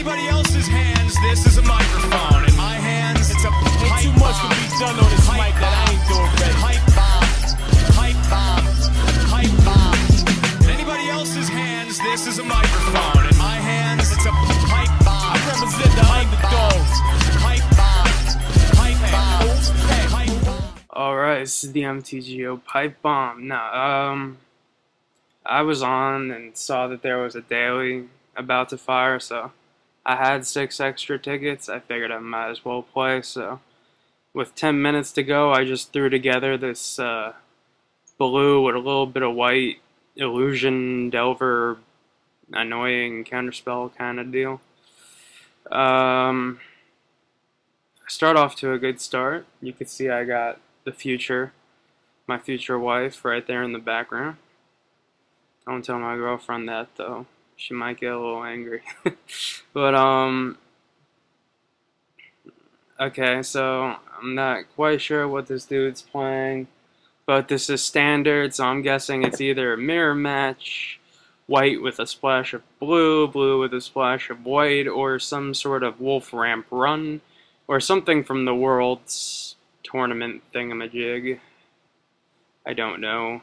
anybody else's hands, this is a microphone. In my hands, it's a pipe too much to be done on this mic that I ain't doing ready. Pipe bomb. Pipe bomb. Pipe bomb. In anybody else's hands, this is a microphone. In my hands, it's a pipe bomb. I represent the underdogs. Pipe bomb. Pipe bomb. Pipe bomb. Alright, this is the MTGO Pipe Bomb. Now, I was on and saw that there was a daily about to fire, so I had 6 extra tickets. I figured I might as well play, so with 10 minutes to go, I just threw together this blue with a little bit of white illusion, delver, annoying counterspell kind of deal. I start off to a good start. You can see I got my future wife right there in the background. Don't tell my girlfriend that though. She might get a little angry. But okay, so I'm not quite sure what this dude's playing, but this is standard, so I'm guessing it's either a mirror match, white with a splash of blue, blue with a splash of white, or some sort of wolf ramp run, or something from the World's tournament thingamajig. I don't know.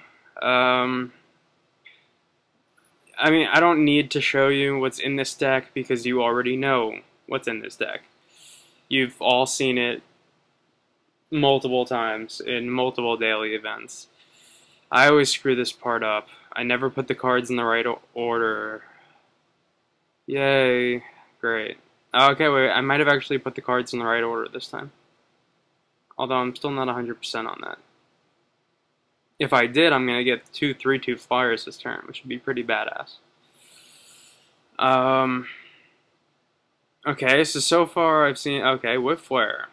I mean, I don't need to show you what's in this deck because you already know what's in this deck. You've all seen it multiple times in multiple daily events. I always screw this part up. I never put the cards in the right order. Yay. Great. Okay, wait, I might have actually put the cards in the right order this time. Although I'm still not 100% on that. If I did, I'm going to get 2 3/2 flyers this turn, which would be pretty badass. Okay, so far I've seen, okay, Whip Flare.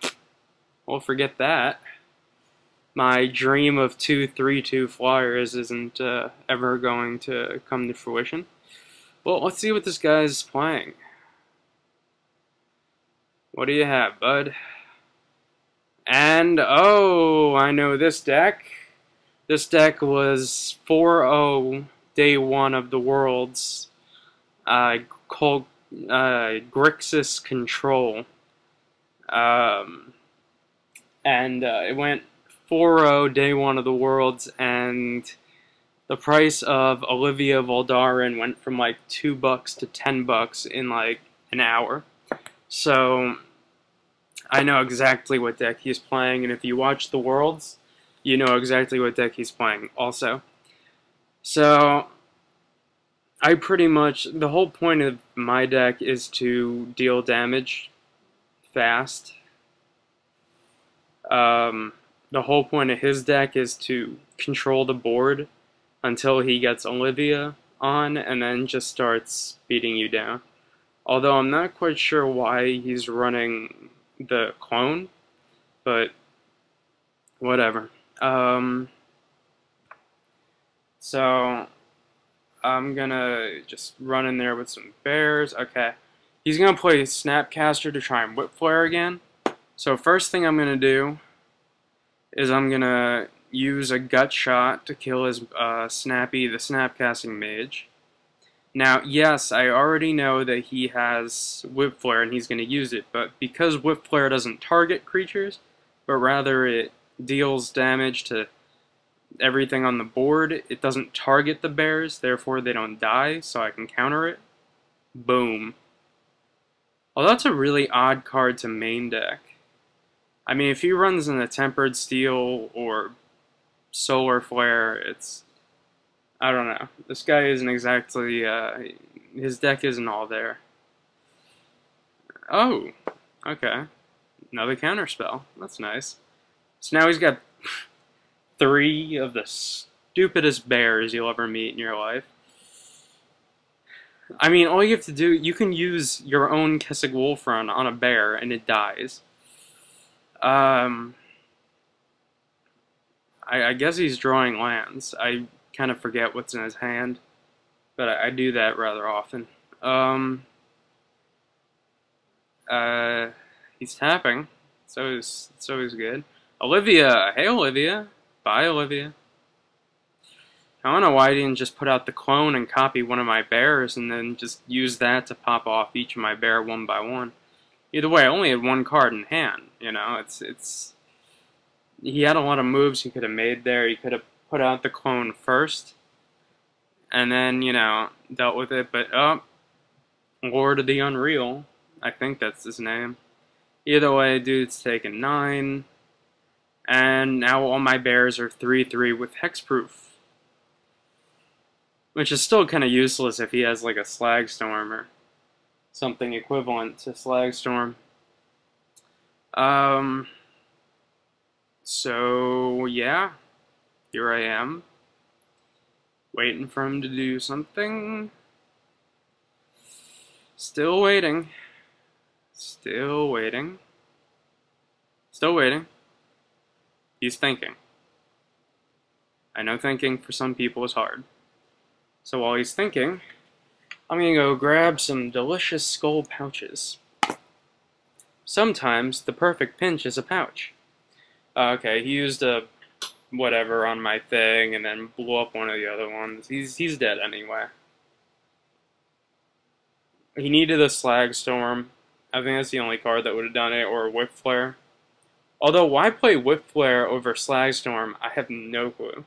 Well, forget that. My dream of 2 3/2 flyers isn't ever going to come to fruition. Well, let's see what this guy's playing. What do you have, bud? And, oh, I know this deck. This deck was 4-0 day 1 of the Worlds, called Grixis Control. It went 4-0 day 1 of the Worlds, and the price of Olivia Voldaren went from like $2 to $10 in like an hour. So I know exactly what deck he's playing, and if you watch the Worlds, you know exactly what deck he's playing also. So I pretty much, the whole point of my deck is to deal damage fast. The whole point of his deck is to control the board until he gets Olivia on and then just starts beating you down. Although I'm not quite sure why he's running the clone, but whatever. So I'm gonna just run in there with some bears. Okay, he's gonna play Snapcaster to try and Whip Flare again. So first thing I'm gonna do is I'm gonna use a gut shot to kill his Snappy, the Snapcasting Mage. Now, yes, I already know that he has Whip Flare and he's gonna use it, but because Whip Flare doesn't target creatures, but rather it deals damage to everything on the board, it doesn't target the bears, therefore they don't die, so I can counter it. Boom. Well, that's a really odd card to main deck. I mean, if he runs in a Tempered Steel or Solar Flare, it's, I don't know. This guy isn't exactly, his deck isn't all there. Oh, okay. Another counterspell. That's nice. So now he's got 3 of the stupidest bears you'll ever meet in your life. I mean, all you have to do, you can use your own Kessig Wolf Run on a bear and it dies. I guess he's drawing lands. I kind of forget what's in his hand, but I do that rather often. He's tapping, so he's good. Olivia! Hey, Olivia! Bye, Olivia. I don't know why I didn't just put out the clone and copy one of my bears and then just use that to pop off each of my bear one by one. Either way, I only had one card in hand, you know, he had a lot of moves he could have made there. He could have put out the clone first and then, you know, dealt with it, but Lord of the Unreal, I think that's his name. Either way, dude's taking 9, and now all my bears are 3/3 with hexproof. Which is still kind of useless if he has like a Slagstorm or something equivalent to Slagstorm. So yeah, here I am, waiting for him to do something. Still waiting. Still waiting. Still waiting. He's thinking. I know thinking for some people is hard. So while he's thinking, I'm gonna go grab some delicious skull pouches. Sometimes the perfect pinch is a pouch. Okay, he used a whatever on my thing and then blew up one of the other ones. He's dead anyway. He needed a Slagstorm. I think that's the only card that would have done it, or a Whip Flare. Although, why play Whip Flare over Slagstorm? I have no clue.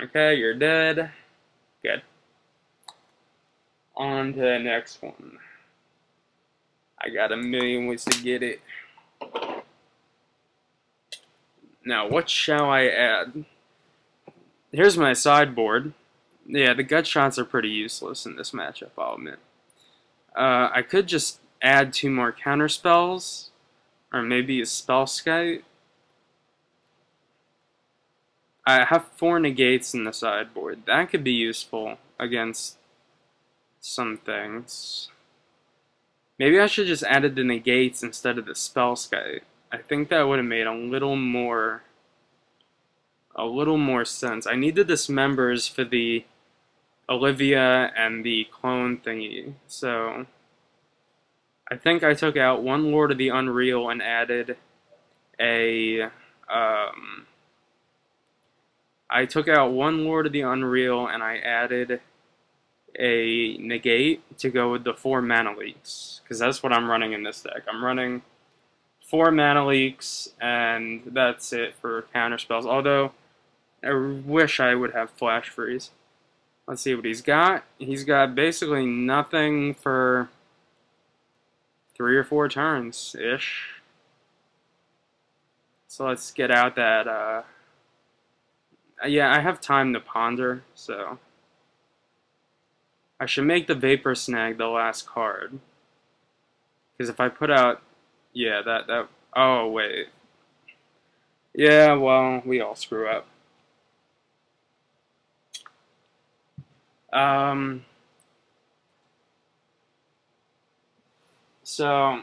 Okay, you're dead. Good. On to the next one. I got a million ways to get it. Now, what shall I add? Here's my sideboard. Yeah, the gut shots are pretty useless in this matchup, I'll admit. I could just add 2 more counter spells, or maybe a spell skite. I have 4 negates in the sideboard. That could be useful against some things. Maybe I should just added the negates instead of the spell skite. I think that would have made a little more sense. I need the dismembers for the Olivia and the clone thingy. So I think I took out 1 Lord of the Unreal and added a I took out 1 Lord of the Unreal and I added a negate to go with the 4 mana leaks, because that's what I'm running in this deck. I'm running 4 mana leaks, and that's it for counter spells. Although I wish I would have Flash Freeze. Let's see what he's got. He's got basically nothing for 3 or 4 turns ish. So let's get out that. Yeah, I have time to ponder, so I should make the Vapor Snag the last card. Because if I put out, yeah, that, oh wait. Yeah, well, we all screw up. So,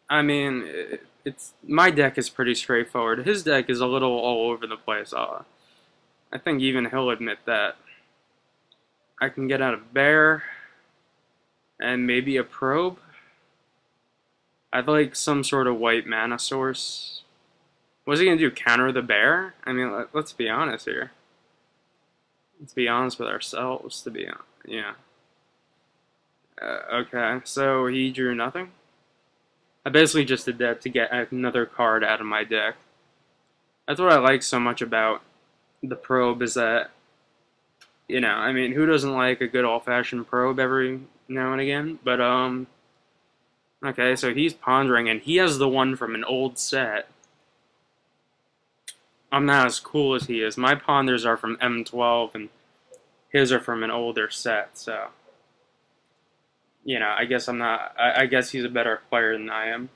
I mean, my deck is pretty straightforward. His deck is a little all over the place. I think even he'll admit that. I can get out a bear and maybe a probe. I'd like some sort of white mana source. What's he gonna do? Counter the bear? I mean, let's be honest here. Let's be honest with ourselves. To be, yeah. Okay, so he drew nothing. I basically just did that to get another card out of my deck. That's what I like so much about the probe, is that, you know, I mean, who doesn't like a good old-fashioned probe every now and again? But, okay, so he's pondering, and he has the one from an old set. I'm not as cool as he is. My ponders are from M12, and his are from an older set, so, you know, I guess I'm not, I guess he's a better player than I am.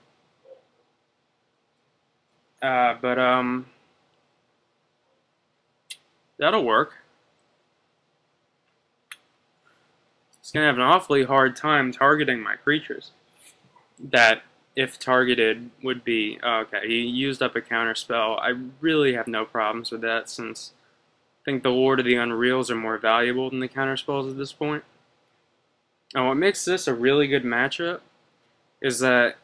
That'll work. He's gonna have an awfully hard time targeting my creatures. That, if targeted, would be, okay, he used up a counter spell. I really have no problems with that, since I think the Lord of the Unreals are more valuable than the counter spells at this point. And what makes this a really good matchup is that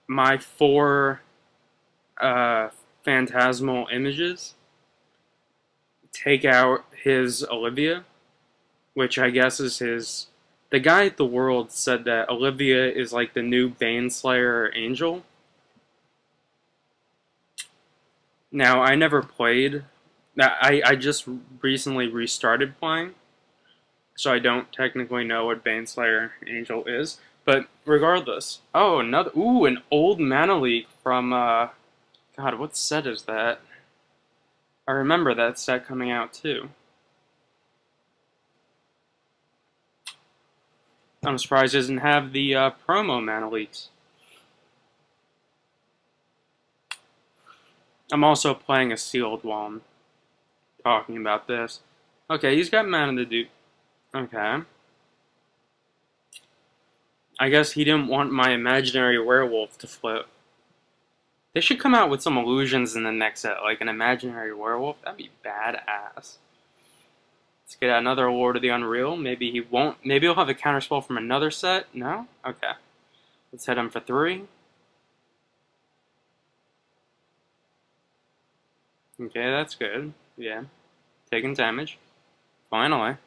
my 4 phantasmal images, take out his Olivia, which I guess is his... The guy at the World said that Olivia is like the new Baneslayer Angel. Now, I never played. I just recently restarted playing, so I don't technically know what Baneslayer Angel is. But regardless, oh, another... Ooh, an old mana leak from, God, what set is that? I remember that set coming out, too. I'm surprised it doesn't have the promo mana leaks. I'm also playing a sealed while I'm talking about this. Okay, he's got mana to do. Okay. I guess he didn't want my imaginary werewolf to flip. They should come out with some illusions in the next set, like an imaginary werewolf. That'd be badass. Let's get another Lord of the Unreal. Maybe he won't. Maybe he'll have a counterspell from another set. No? Okay. Let's hit him for 3. Okay, that's good. Yeah. Taking damage. Finally.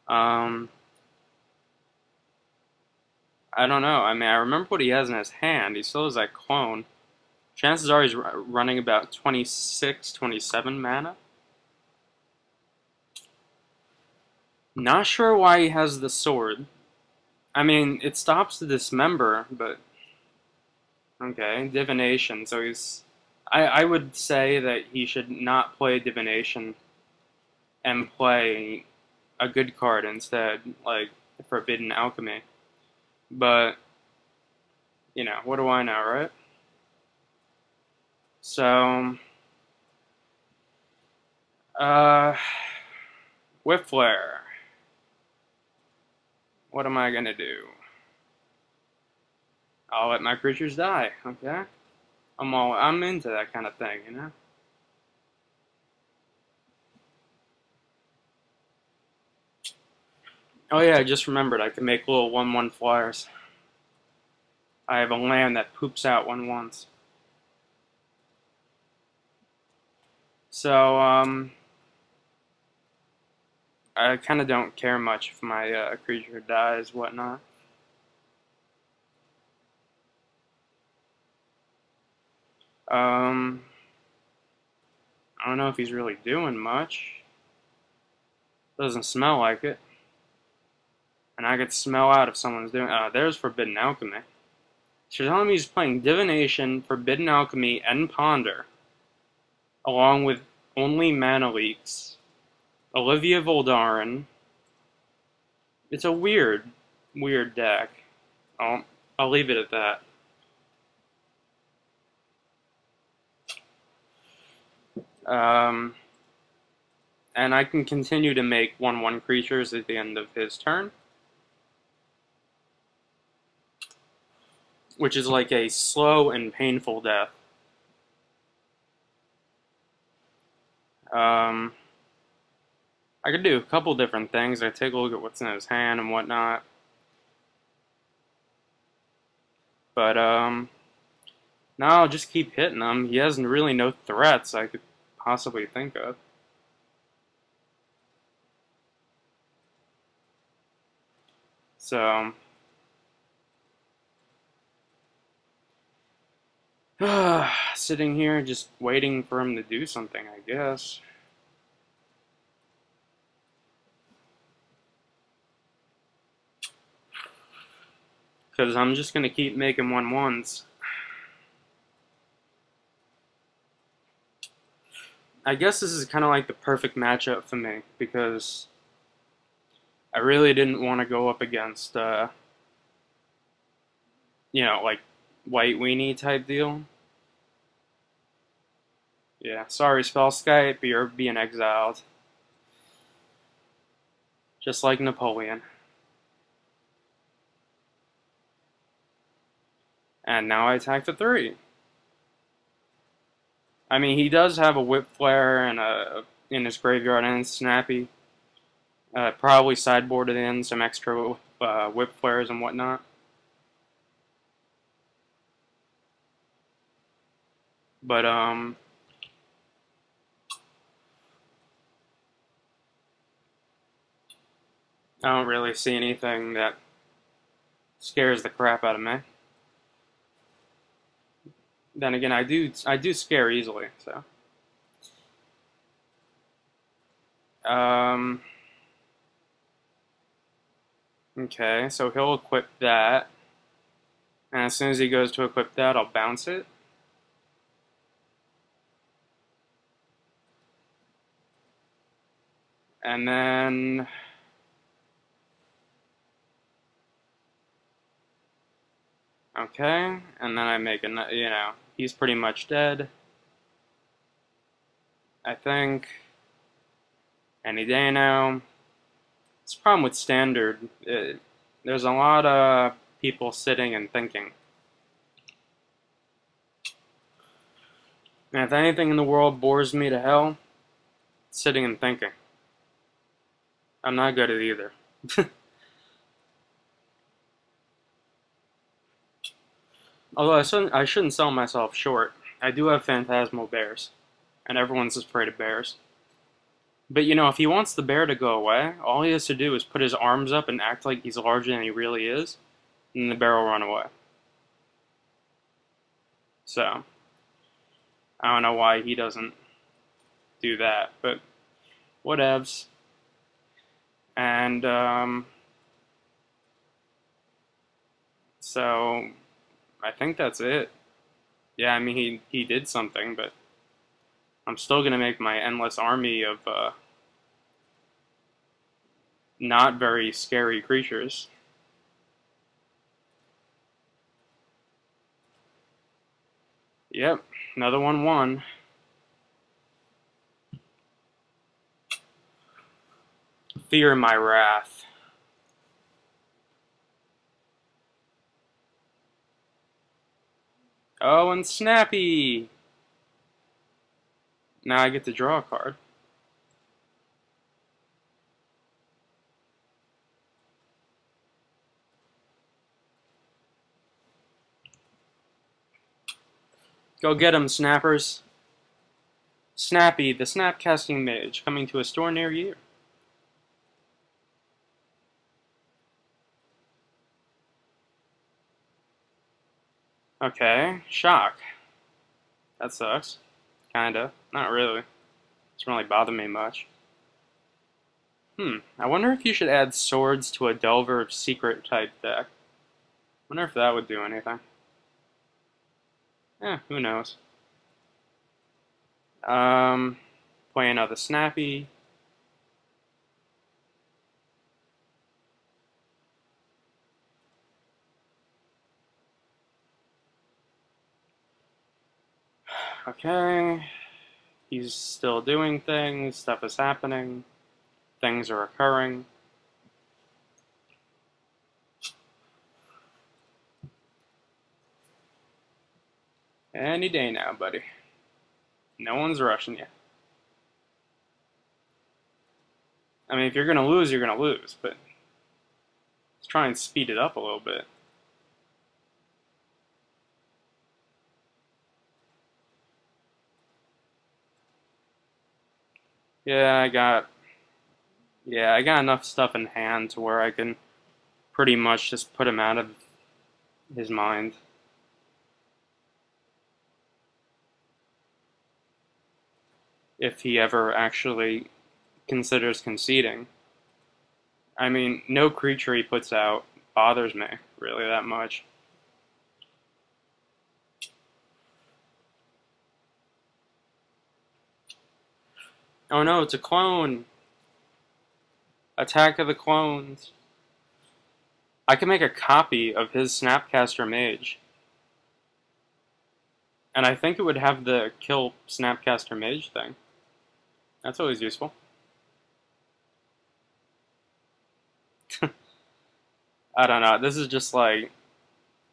I don't know. I mean, I remember what he has in his hand. He still has that clone. Chances are he's running about 26, 27 mana. Not sure why he has the sword. I mean, it stops the dismember, but... Okay, divination. So he's... I would say that he should not play divination and play a good card instead, like Forbidden Alchemy. But, you know, what do I know, right? So, Whip Flare. What am I gonna do? I'll let my creatures die, okay? I'm into that kind of thing, you know? Oh yeah, I just remembered I can make little 1/1 flyers. I have a land that poops out 1/1s. So, I kind of don't care much if my creature dies, whatnot. I don't know if he's really doing much. Doesn't smell like it. And I could smell out if someone's doing... there's Forbidden Alchemy. So you're telling me he's playing Divination, Forbidden Alchemy, and Ponder, along with only mana leaks. Olivia Voldaren. It's a weird deck. I'll leave it at that. And I can continue to make 1/1 creatures at the end of his turn, which is like a slow and painful death. I could do a couple different things. I take a look at what's in his hand and whatnot. But, no, I'll just keep hitting him. He has really no threats I could possibly think of. So, sitting here just waiting for him to do something, I guess. Because I'm just going to keep making 1/1s. I guess this is kind of like the perfect matchup for me, because I really didn't want to go up against, you know, like, White Weenie type deal. Yeah, sorry, Spell Skype, but you're being exiled. Just like Napoleon. And now I attack for 3. I mean, he does have a Whip Flare and in his graveyard and Snappy. Probably sideboarded in some extra Whip Flares and whatnot. But, I don't really see anything that scares the crap out of me. Then again, I do scare easily, so. Okay, so he'll equip that. And as soon as he goes to equip that, I'll bounce it. And then... Okay, and then I make a, you know, he's pretty much dead. I think. Any day now. It's a problem with standard. There's a lot of people sitting and thinking. And if anything in the world bores me to hell, it's sitting and thinking. I'm not good at either. Although I shouldn't sell myself short. I do have phantasmal bears, and everyone's afraid of bears. But you know, if he wants the bear to go away, all he has to do is put his arms up and act like he's larger than he really is, and the bear will run away. So, I don't know why he doesn't do that, but whatevs. And, so, I think that's it. Yeah, I mean, he did something, but I'm still gonna make my endless army of, not very scary creatures. Yep, another 1/1. Fear my wrath. Oh, and Snappy! Now I get to draw a card. Go get 'em, snappers. Snappy, the snap-casting mage, coming to a store near you. Okay, shock. That sucks. Kinda. Not really. Doesn't really bother me much. I wonder if you should add swords to a Delver secret type deck. Wonder if that would do anything. Who knows. Play another Snappy. Okay. He's still doing things, stuff is happening, things are occurring. Any day now, buddy. No one's rushing you. I mean, if you're gonna lose, you're gonna lose, but let's try and speed it up a little bit. Yeah, I got enough stuff in hand to where I can pretty much just put him out of his mind. If he ever actually considers conceding. I mean, no creature he puts out bothers me really that much. Oh no, it's a clone! Attack of the Clones. I can make a copy of his Snapcaster Mage. And I think it would have the kill Snapcaster Mage thing. That's always useful. I don't know, this is just like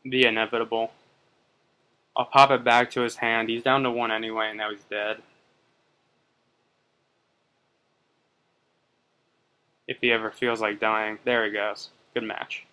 the inevitable. I'll pop it back to his hand. He's down to 1 anyway, and now he's dead. If he ever feels like dying. There he goes. Good match.